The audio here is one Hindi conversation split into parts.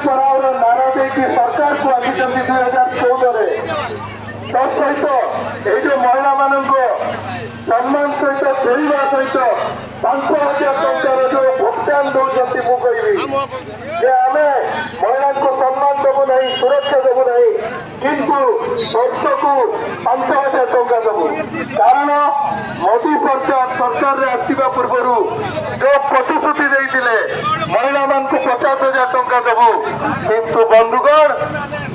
ପଢାଓର ନାରା ଦେଇକି ସରକାରକୁ ଆସିଛନ୍ତି 2014ରେ। ତତ୍ସହିତ ଏଇ ଯୋଉ ମହିଳାମାନଙ୍କୁ ସମ୍ମାନ ସହିତ ଖେଳିବା ସହିତ 5,000 ଟଙ୍କାର ଯୋଉ ଭୋଗଦାନ ଦଉଛନ୍ତି, ମୁଁ କହିବି ଯେ ଆମେ ମହିଳାଙ୍କୁ ସମ୍ମାନ ଦେବୁ ନାହିଁ, ସୁରକ୍ଷା ଦେବୁ ନାହିଁ, କିନ୍ତୁ ବର୍ଷକୁ 5,000 ଟଙ୍କା ଦେବୁ। କାରଣ ମୋଦି ସରକାରରେ ଆସିବା ପୂର୍ବରୁ ଯୋଉ ପ୍ରତିଶ୍ରୁତି ଦେଇଥିଲେ ମହିଳାମାନଙ୍କୁ 50,000 ଟଙ୍କା ଦେବୁ, କିନ୍ତୁ ବନ୍ଧୁଗଣ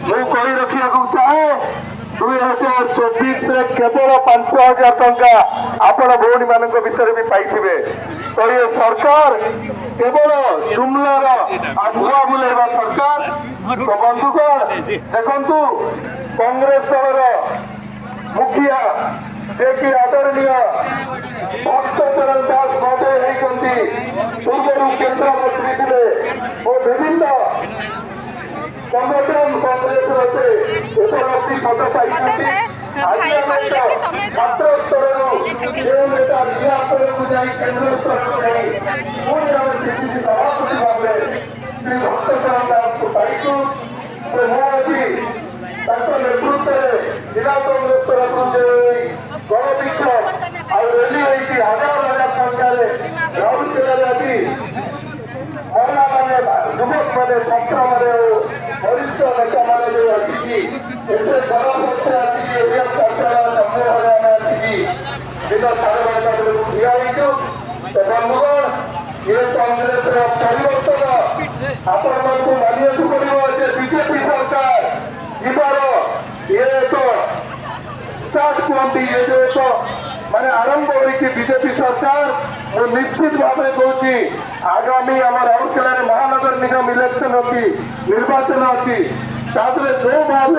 ମୁଁ କହି ରଖିବାକୁ ଚାହେଁ 2024ରେ କେବଳ 5,000 ଟଙ୍କା ଆପଣ ଭଉଣୀ ମାନଙ୍କ ଭିତରେ ବି ପାଇଥିବେ। ତ ଏ ସରକାର କେବଳ ଜୁମଲାର ଆଭୁଆ ବୁଲେଇବା ସରକାର। ତ ବନ୍ଧୁଗଣ ଦେଖନ୍ତୁ, କଂଗ୍ରେସ ଦଳର ମୁଖିଆ ଯିଏକି ଆଦରଣୀୟ ଭକ୍ତଚରଣ ଦାସ ମହୋଦୟ ହେଇଛନ୍ତି, ପୂର୍ବରୁ କେନ୍ଦ୍ରମନ୍ତ୍ରୀ ଥିଲେ ଓ ବିଭିନ୍ନ संगठन कांग्रेस से उपलब्धि पद पाई छात्र स्तर जो नेता जिला स्तर को जाए केंद्र स्तर को जाए पूरी स्थिति सभापति भावे श्री भक्तचरण दास को पाइछु। मोदी नेतृत्व में जिला कांग्रेस तरफ गणविक्षोभ और रैली होती हजार हजार संख्यार राउरकेला जाती महिला मैंने युवक मैंने छात्र मैंने वरिष्ठ नेता मैंने जो आसिकी एसे बड़ पक्ष आसिकी एरिया सरकार समूह हरियाणा आसिकी दिन 12:30 बेलू ठिया होइछु। तो बंधुगण ये कांग्रेस परिवर्तन आपण मानकु मानिବାକୁ पड़िବ जे बीजेपी सरकार जीवार ये तो स्टार्ट कहती ये जो एक माने आरंभ होती बीजेपी सरकार। वो निश्चित भाव कहूँ आगामी आम राउरकेला महानगर निगम इलेक्शन अच्छी निर्वाचन अच्छी जो भाव